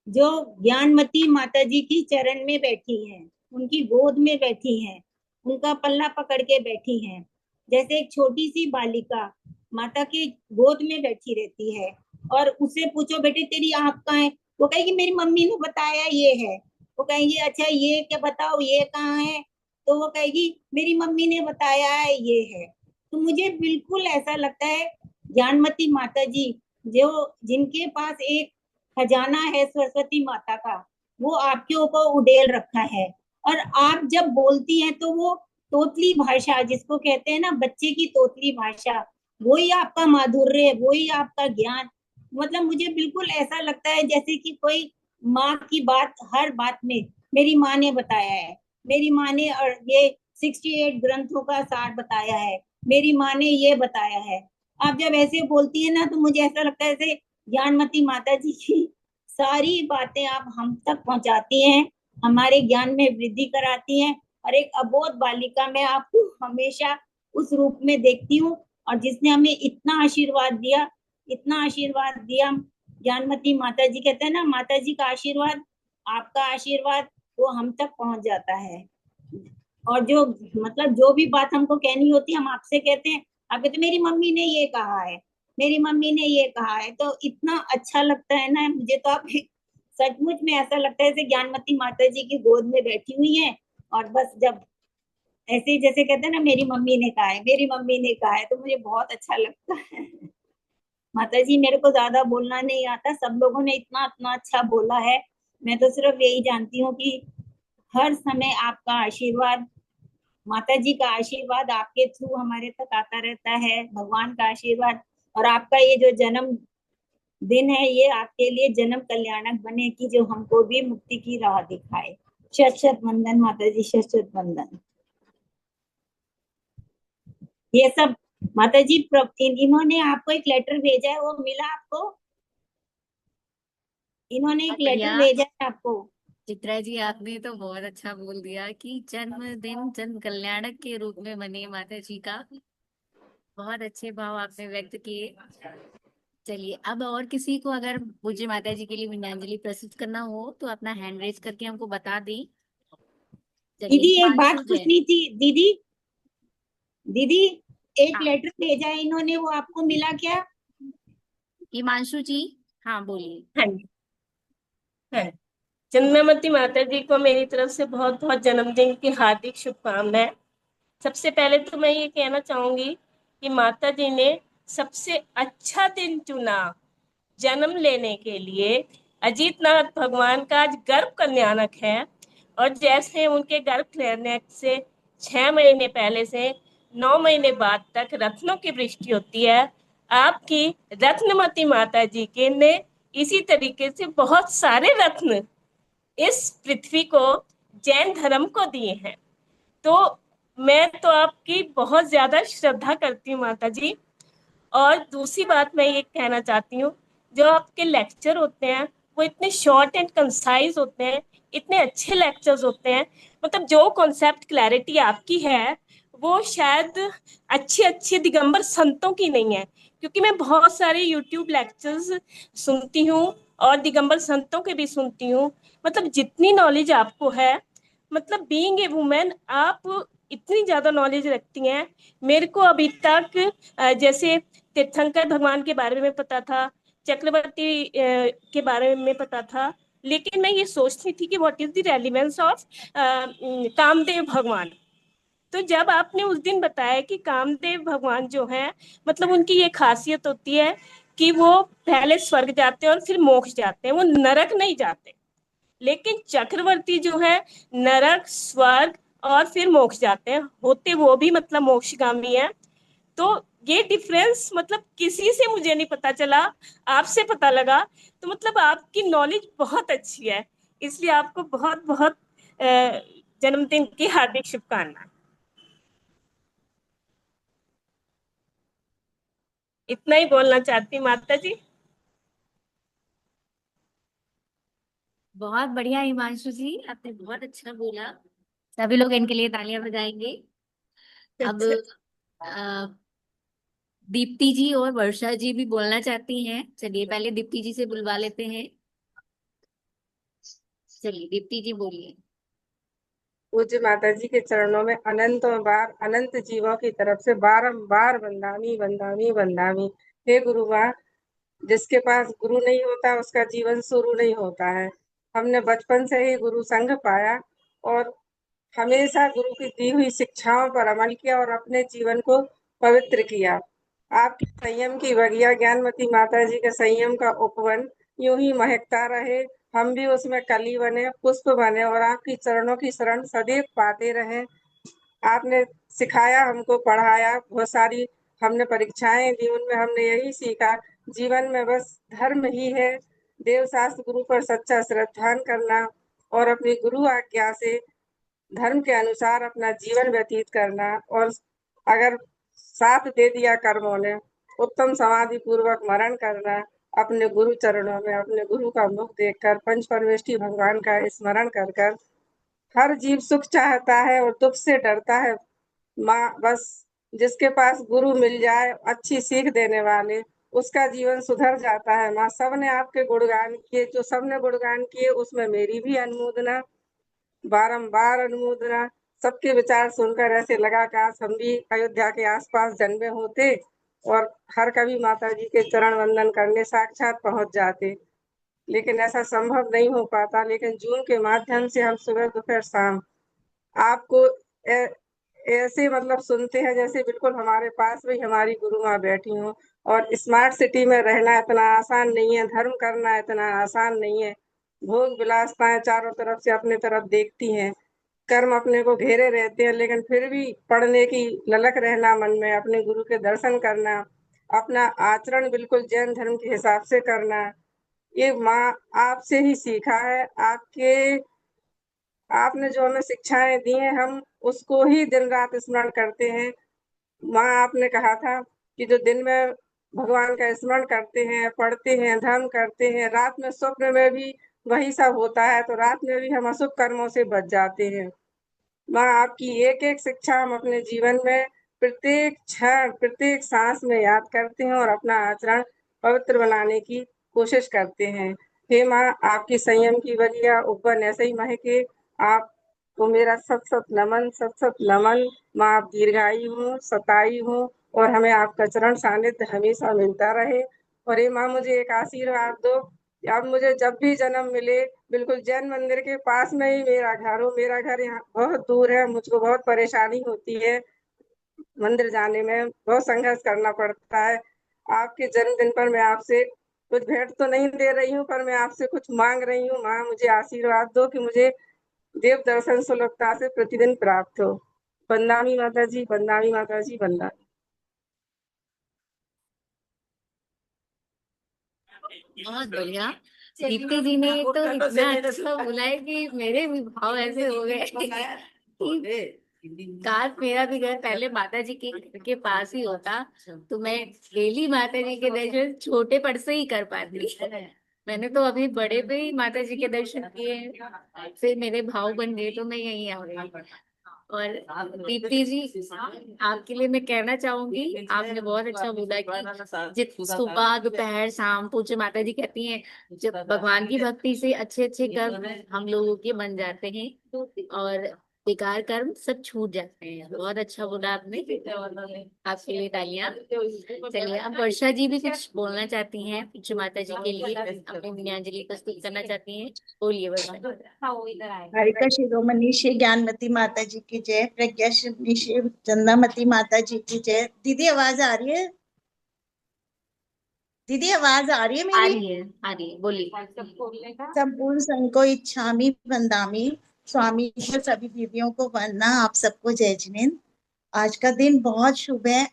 जो ज्ञानमती माता जी की चरण में बैठी हैं, उनकी गोद में बैठी हैं, उनका पल्ला पकड़ के बैठी हैं। जैसे एक छोटी सी बालिका माता की गोद में बैठी रहती है और उससे पूछो बेटे तेरी आँख कहाँ है, वो कहेगी मेरी मम्मी ने बताया ये है। वो कहेंगे अच्छा ये क्या बताओ ये कहाँ है, तो वो कहेगी मेरी मम्मी ने बताया है ये है। तो मुझे बिल्कुल ऐसा लगता है ज्ञानमती माता जी जो जिनके पास एक खजाना है सरस्वती माता का, वो आपके ऊपर उड़ेल रखा है। और आप जब बोलती हैं तो वो तोतली भाषा, जिसको कहते हैं ना बच्चे की तोतली भाषा, वही आपका माधुर्य है, वही आपका ज्ञान। मतलब मुझे बिल्कुल ऐसा लगता है जैसे कि कोई माँ की बात हर बात में मेरी माँ ने बताया है, मेरी माँ ने और ये 68 ग्रंथों का सार बताया है, मेरी माँ ने ये बताया है। आप जब ऐसे बोलती है ना तो मुझे ऐसा लगता है जैसे ज्ञानमती माता जी की सारी बातें आप हम तक पहुंचाती हैं, हमारे ज्ञान में वृद्धि कराती हैं। और एक अबोध बालिका में आपको हमेशा उस रूप में देखती हूँ, और जिसने हमें इतना आशीर्वाद दिया, इतना आशीर्वाद दिया। ज्ञानमती माता जी कहते हैं ना, माता जी का आशीर्वाद, आपका आशीर्वाद वो हम तक पहुंच जाता है। और जो मतलब जो भी बात हमको कहनी होती है हम आपसे कहते हैं, आप कहते मेरी मम्मी ने ये कहा है, मेरी मम्मी ने ये कहा है। तो इतना अच्छा लगता है ना मुझे, तो आप सचमुच में ऐसा लगता है जैसे ज्ञानमती माता जी की गोद में बैठी हुई हैं। और बस जब ऐसे जैसे कहते हैं ना मेरी मम्मी ने कहा है, मेरी मम्मी ने कहा है, तो मुझे बहुत अच्छा लगता है। माता जी, मेरे को ज्यादा बोलना नहीं आता, सब लोगों ने इतना इतना अच्छा बोला है। मैं तो सिर्फ यही जानती हूँ कि हर समय आपका आशीर्वाद, माता जी का आशीर्वाद आपके थ्रू हमारे तक आता रहता है, भगवान का आशीर्वाद। और आपका ये जो जन्म दिन है, ये आपके लिए जन्म कल्याणक बने कि जो हमको भी मुक्ति की राह दिखाए। शत शत वंदन माता जी, शत शत वंदन। ये सब माता जी इन्होंने आपको एक लेटर भेजा है, वो मिला आपको? इन्होंने एक लेटर भेजा है आपको। चित्रा जी, आपने तो बहुत अच्छा बोल दिया कि जन्मदिन जन कल्याणक के रूप में बने माता जी का। बहुत अच्छे भाव आपने व्यक्त किए। चलिए, अब और किसी को अगर पूज्य माता जी के लिए विनयाञ्जलि प्रस्तुत करना हो तो अपना हैंड रेज करके हमको बता दें। दीदी चलिए, एक बात हिमांशु जैन। पूछनी थी। दीदी दीदी एक हाँ, लेटर भेजा है इन्होंने, वो आपको मिला क्या? हिमांशु जी, हाँ बोलिए। हाँ जी, हाँ। चंद्रमती माता जी को मेरी तरफ से बहुत बहुत जन्मदिन की हार्दिक शुभकामनाएं। सबसे पहले तो मैं ये कहना चाहूंगी कि माता जी ने सबसे अच्छा दिन चुना जन्म लेने के लिए। अजीतनाथ भगवान का आज गर्भ कल्याणक है, और जैसे उनके गर्भ कल्याणक से 6 महीने पहले से 9 महीने बाद तक रत्नों की वृष्टि होती है, आपकी रत्नमती माता जी के ने इसी तरीके से बहुत सारे रत्न इस पृथ्वी को, जैन धर्म को दिए हैं। तो मैं तो आपकी बहुत ज्यादा श्रद्धा करती हूँ माता जी। और दूसरी बात मैं ये कहना चाहती हूँ, जो आपके लेक्चर होते हैं वो इतने शॉर्ट एंड कंसाइज होते हैं, इतने अच्छे लेक्चर्स होते हैं। मतलब जो कॉन्सेप्ट क्लैरिटी आपकी है वो शायद अच्छे अच्छे दिगंबर संतों की नहीं है, क्योंकि मैं बहुत सारे यूट्यूब लेक्चर्स सुनती हूँ और दिगंबर संतों के भी सुनती हूँ। मतलब जितनी नॉलेज आपको है, मतलब बीइंग ए वुमेन आप इतनी ज्यादा नॉलेज रखती हैं। मेरे को अभी तक जैसे तीर्थंकर भगवान के बारे में पता था, चक्रवर्ती के बारे में पता था, लेकिन मैं ये सोचती थी कि what is the relevance of Kamadeva भगवान। तो जब आपने उस दिन बताया कि कामदेव भगवान जो है, मतलब उनकी ये खासियत होती है कि वो पहले स्वर्ग जाते हैं और फिर मोक्ष जाते हैं, वो नरक नहीं जाते। लेकिन चक्रवर्ती जो है नरक, स्वर्ग और फिर मोक्ष जाते हैं, होते वो भी मतलब मोक्षगामी है। तो ये डिफरेंस मतलब किसी से मुझे नहीं पता चला, आपसे पता लगा। तो मतलब आपकी नॉलेज बहुत अच्छी है, इसलिए आपको बहुत बहुत जन्मदिन की हार्दिक शुभकामनाएं। इतना ही बोलना चाहती हूँ माता जी। बहुत बढ़िया हिमांशु जी, आपने बहुत अच्छा बोला। सभी लोग इनके लिए तालियां बजाएंगे। अब अ, दीप्ति जी और वर्षा जी भी बोलना चाहती हैं। चलिए पहले दीप्ति जी से बुलवा लेते हैं। चलिए दीप्ति जी बोलिए। पूज्य माता जी के चरणों में अनंतों बार अनंत जीवों की तरफ से बारंबार वंदामी वंदामी वंदामी। हे गुरु माँ, जिसके पास गुरु नहीं होता उसका जीवन शुरू नहीं होता है। हमने बचपन से ही गुरु संग पाया और हमेशा गुरु की दी हुई शिक्षाओं पर अमल किया और अपने जीवन को पवित्र किया। आपकी संयम की बगिया ज्ञानमती माता जी के संयम का उपवन यूं ही महकता रहे, हम भी उसमें कली बने, पुष्प बने और आपकी चरणों की शरण सदैव पाते रहें। आपने सिखाया, हमको पढ़ाया, बहुत सारी हमने परीक्षाएं दी, उनमें हमने यही सीखा जीवन में बस धर्म ही है, देव शास्त्र गुरु पर सच्चा श्रद्धान करना और अपनी गुरु आज्ञा से धर्म के अनुसार अपना जीवन व्यतीत करना। और अगर साथ दे दिया कर्मों ने, उत्तम समाधि पूर्वक मरण करना, अपने गुरु चरणों में अपने गुरु का मुख देखकर पंच परमेष्ठी भगवान का स्मरण कर कर। हर जीव सुख चाहता है और दुख से डरता है। माँ बस जिसके पास गुरु मिल जाए अच्छी सीख देने वाले, उसका जीवन सुधर जाता है। माँ सबने आपके गुणगान किए, जो सबने गुणगान किए उसमें मेरी भी अनुमोदना, बारंबार अनुमोदना। सबके विचार सुनकर ऐसे लगा काश हम भी अयोध्या के आसपास जन्मे होते और हर कभी माता जी के चरण वंदन करने साक्षात पहुंच जाते, लेकिन ऐसा संभव नहीं हो पाता। लेकिन जून के माध्यम से हम सुबह दोपहर शाम आपको ऐसे मतलब सुनते हैं जैसे बिल्कुल हमारे पास में हमारी गुरु माँ बैठी हो। और स्मार्ट सिटी में रहना इतना आसान नहीं है, धर्म करना इतना आसान नहीं है। भोग विलासताएं चारों तरफ से अपने तरफ देखती हैं, कर्म अपने को घेरे रहते हैं, लेकिन फिर भी पढ़ने की ललक रहना मन में, अपने गुरु के दर्शन करना, अपना आचरण बिल्कुल जैन धर्म के हिसाब से करना, ये माँ आपसे ही सीखा है। आपने जो हमें शिक्षाएं दी हैं हम उसको ही दिन रात स्मरण करते हैं। माँ आपने कहा था कि जो दिन में भगवान का स्मरण करते हैं, पढ़ते हैं, धर्म करते हैं, रात में स्वप्न में भी वही सब होता है, तो रात में भी हम अशुभ कर्मों से बच जाते हैं। माँ आपकी एक एक शिक्षा हम अपने जीवन में प्रत्येक क्षण प्रत्येक सांस में याद करते हैं और अपना आचरण पवित्र बनाने की कोशिश करते हैं। हे माँ, आपकी संयम की बगिया उपवन ऐसे ही महके। आपको मेरा सत सत नमन, सत सत नमन। माँ आप दीर्घायु हो, सताई हो और हमें आपका चरण सानिध्य हमेशा मिलता रहे। और हे माँ, मुझे एक आशीर्वाद दो, अब मुझे जब भी जन्म मिले बिल्कुल जैन मंदिर के पास में ही मेरा घर हो। मेरा घर यहाँ बहुत दूर है, मुझको बहुत परेशानी होती है, मंदिर जाने में बहुत संघर्ष करना पड़ता है। आपके जन्मदिन पर मैं आपसे कुछ भेंट तो नहीं दे रही हूँ, पर मैं आपसे कुछ मांग रही हूँ। माँ मुझे आशीर्वाद दो कि मुझे देव दर्शन सुलभता से प्रतिदिन प्राप्त हो। वंदामी माता जी, वंदामी माता जी, वंदामी। बहुत बढ़िया। दीप्ति जी ने तो इतना अच्छा बोला है कि मेरे भी भाव ऐसे हो गए कि काश मेरा भी घर पहले माता जी के घर के पास ही होता, तो मैं डेली माता जी के दर्शन छोटे पर से ही कर पाती। मैंने तो अभी बड़े पे ही माता जी के दर्शन किए, फिर मेरे भाव बन गए तो मैं यहीं आ गई। और दीप्ति जी, आपके लिए मैं कहना चाहूंगी, आपने बहुत अच्छा बोला कि जित सुबह दोपहर शाम पूज्य माता जी कहती हैं, जब भगवान की भक्ति से अच्छे अच्छे कर्म हम लोगों के बन जाते हैं और बेकार कर्म सब छूट जाते हैं। बहुत अच्छा बोला आपने, आपके लिए तालियां। चलिए, अब वर्षा जी भी कुछ बोलना चाहती हैं पूज्य माता जी के लिए, अपनी विनयाजलि प्रस्तुत करना चाहती हैं। बोलिए वर्षा जी। हरिका शिरोमणि श्री ज्ञानमती माता जी की जय। प्रज्ञा श्री श्री चंदामती माता जी की जय। दीदी आवाज आ रही है? दीदी आवाज आ रही है आ मेरी? रही है, आ रही है, बोलिए। संपूर्ण संघ को इच्छामि वंदामि। स्वामी को सभी दीदियों को वंदना। आप सबको जय जिनेन्द्र। आज का दिन बहुत शुभ है।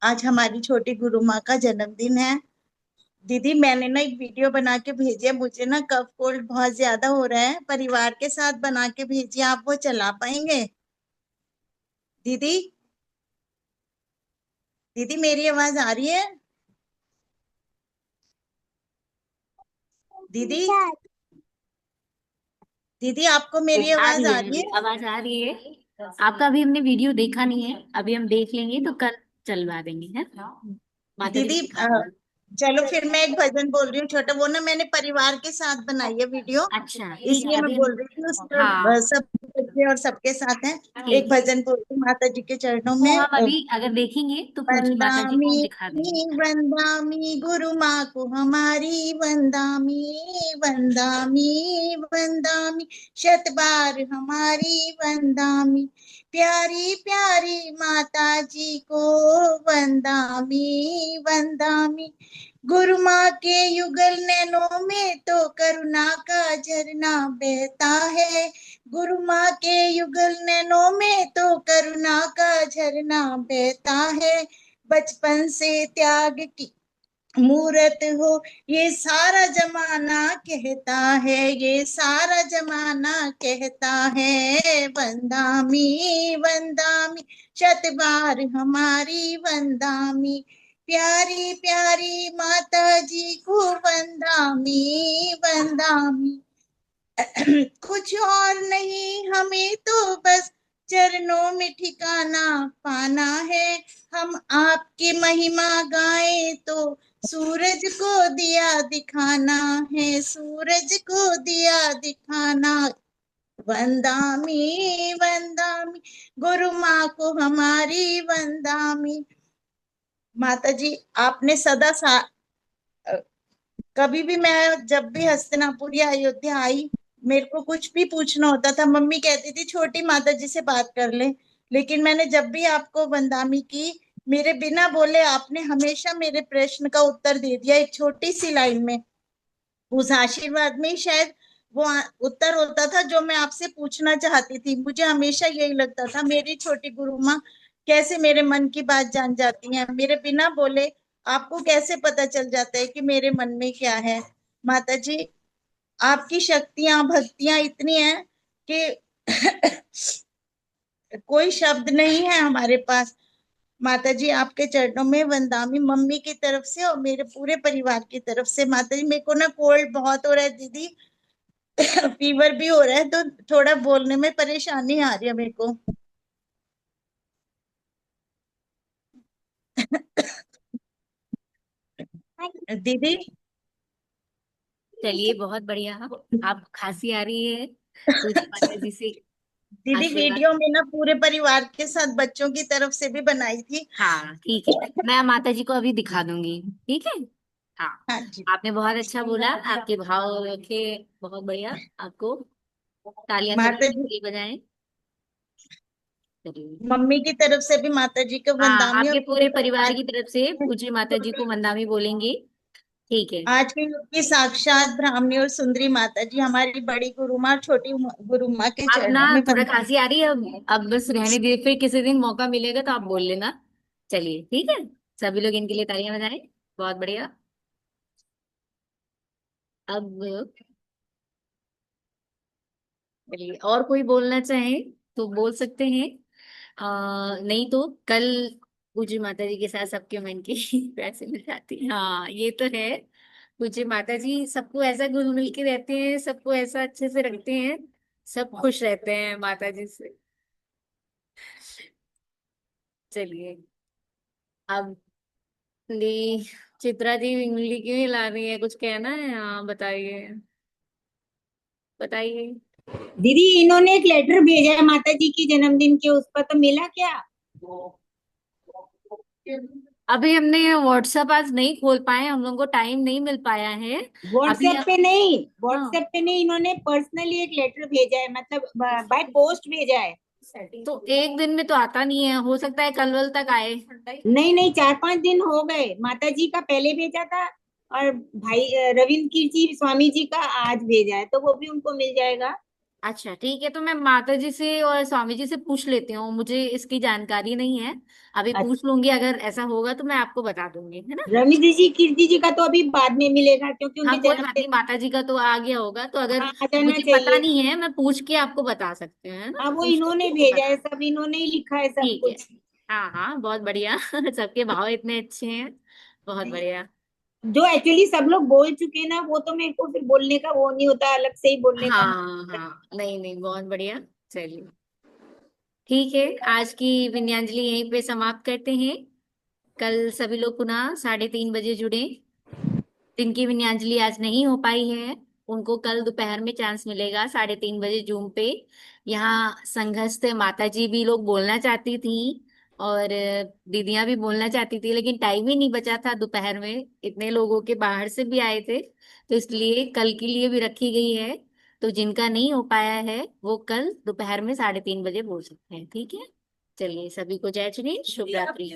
आज हमारी छोटी गुरु माँ का जन्मदिन है। दीदी मैंने ना एक वीडियो बना के भेजी है। मुझे ना कफ कोल्ड बहुत ज्यादा हो रहा है, परिवार के साथ बना के भेजी है। आप वो चला पाएंगे? दीदी, दीदी मेरी आवाज आ रही है? दीदी, दीदी आपको मेरी आ आवाज रही आ है, रही है? आवाज आ रही है। आपका अभी हमने वीडियो देखा नहीं है, अभी हम देख लेंगे तो कल चलवा देंगे, है माता जी दीदी को दिखा देंगे। चलो फिर मैं एक भजन बोल रही हूँ छोटा। वो ना मैंने परिवार के साथ बनाई है वीडियो, अच्छा ठीक इसलिए है, मैं अभी बोल रही थी। उसमें हाँ सब बच्चे और सबके साथ हैं। ठीक एक है, भजन बोल रही हूँ माता जी के चरणों तो में। हम अभी अगर देखेंगे तो पूजी माता जी को हम वंदामी दिखा देंगे। वंदामी गुरु माँ को हमारी। वंदामी वंदामी वंदामी शत बार हमारी। वंदामी प्यारी प्यारी माता जी को। वंदामी वंदामी गुरु माँ के युगल नैनों में तो करुणा का झरना बहता है। गुरु माँ के युगल नैनों में तो करुणा का झरना बहता है। बचपन से त्याग की मूरत हो ये सारा जमाना कहता है। ये सारा जमाना कहता है। वंदामी वंदामी शत बार हमारी। वंदामी प्यारी प्यारी माता जी को। वंदामी वंदामी कुछ और नहीं हमें तो बस चरणों में ठिकाना पाना है। हम आपकी महिमा गाएं तो सूरज को दिया दिखाना है। सूरज को दिया दिखाना। वंदामी वंदामी गुरु माँ को हमारी। वंदामी माता जी आपने सदा कभी भी मैं जब भी हस्तिनापुर या अयोध्या आई, मेरे को कुछ भी पूछना होता था, मम्मी कहती थी छोटी माता जी से बात कर ले। लेकिन मैंने जब भी आपको वंदामी की, मेरे बिना बोले आपने हमेशा मेरे प्रश्न का उत्तर दे दिया एक छोटी सी लाइन में। उस आशीर्वाद में ही शायद वो उत्तर होता था जो मैं आपसे पूछना चाहती थी। मुझे हमेशा यही लगता था मेरी छोटी गुरु माँ कैसे मेरे मन की बात जान जाती हैं। मेरे बिना बोले आपको कैसे पता चल जाता है कि मेरे मन में क्या है। माता जी आपकी शक्तियां भक्तियां इतनी हैं कि कोई शब्द नहीं है हमारे पास। माता जी आपके चरणों में वंदामी, मम्मी की तरफ से और मेरे पूरे परिवार की तरफ से। माता जी मेरे को ना कोल्ड बहुत हो रहा है दीदी, फीवर भी हो रहा है, तो थोड़ा बोलने में परेशानी आ रही है मेरे को। दीदी, चलिए बहुत बढ़िया, आप खांसी आ रही है, पूजी माता जी से दीदी आशीर्वाद। वीडियो में ना पूरे परिवार के साथ बच्चों की तरफ से भी बनाई थी। हाँ ठीक है, मैं माता जी को अभी दिखा दूंगी, ठीक है। हाँ, हाँ जी। आपने बहुत अच्छा बोला, आपके भाव रखे, बहुत बढ़िया। आपको तालियां माता सबके जी लिए बजाएं। चलिए, मम्मी की तरफ से भी माता जी को हाँ वंदामी और आपके पूरे पूरे परिवार परिवार की तरफ से पूज्य माता जी को वंदामी बोलेंगे, ठीक है। आज के युग की साक्षात ब्राह्मणी और सुंदरी माता जी हमारी बड़ी गुरु माँ और छोटी गुरु माँ के अब ना चरणों में थोड़ा वंदना। खांसी आ रही है, अब बस रहने दीजिए, फिर किसी दिन मौका मिलेगा तो आप बोल लेना। चलिए ठीक है, सभी लोग इनके लिए तालियां बजाएं। बहुत बढ़िया। अब चलिए, और कोई बोलना चाहे तो बोल सकते हैं, नहीं तो कल पूज्य माता जी के साथ सबके मन की पैसे मिल जाती है। हाँ ये तो है, पूज्य माता जी सबको ऐसा घुल मिल के रहते हैं, सबको ऐसा अच्छे से रखते हैं, सब खुश रहते हैं माता जी से। चलिए अब दी चित्रा जी उंगली क्यों हिला रही है, कुछ कहना है? हाँ बताइए बताइए। दीदी इन्होंने एक लेटर भेजा है माता जी की जन्मदिन के, उस पर तो मिला क्या? अभी हमने व्हाट्सएप आज नहीं खोल पाए, हम लोगों को टाइम नहीं मिल पाया है अभी। व्हाट्सएप पे नहीं, हाँ व्हाट्सएप पे नहीं, इन्होंने पर्सनली एक लेटर भेजा है, मतलब बाय पोस्ट भेजा है। तो एक दिन में तो आता नहीं है, हो सकता है कल वल तक आए। नहीं नहीं, 4-5 दिन हो गए। माता जी का पहले भेजा था और भाई रविंद्र कीर्ति स्वामी जी का आज भेजा है, तो वो भी उनको मिल जाएगा। अच्छा ठीक है, तो मैं माता जी से और स्वामी जी से पूछ लेती हूँ, मुझे इसकी जानकारी नहीं है। अभी अच्छा, पूछ लूंगी, अगर ऐसा होगा तो मैं आपको बता दूंगी, है ना। रविंद्र जी कीर्ति जी का तो अभी बाद में मिलेगा, क्योंकि हाँ उनके कोई बात नहीं, जन्मदिन। माता जी का तो आ गया होगा, तो अगर हाँ, आ जाना मुझे पता चाहिए। नहीं है मैं पूछ के आपको बता सकते हैं, है ना, हाँ, वो पूछ इन्होंने के भेजा बता। है, सब इन्होंने ही लिखा है सब ठीक है। कुछ। हाँ हाँ बहुत बढ़िया सबके भाव इतने अच्छे हैं, बहुत बढ़िया। जो एक्चुअली सब लोग बोल चुके ना, वो तो मेरे को फिर बोलने का वो नहीं होता, अलग से ही बोलने का। हाँ हाँ नहीं नहीं बहुत बढ़िया। चलिए ठीक है, आज की विनयांजलि यहीं पे समाप्त करते हैं। कल सभी लोग पुनः 3:30 बजे जुड़े। जिनकी विनयांजलि आज नहीं हो पाई है उनको कल दोपहर में चांस मिलेगा 3:30 बजे जूम पे। यहाँ संघस्थ माता जी भी लोग बोलना चाहती थी और दीदियां भी बोलना चाहती थी, लेकिन टाइम ही नहीं बचा था दोपहर में, इतने लोगों के बाहर से भी आए थे, तो इसलिए कल के लिए भी रखी गई है। तो जिनका नहीं हो पाया है वो कल दोपहर में 3:30 बजे बोल सकते हैं, ठीक है। चलिए सभी को जय श्री शुभ रात्रि।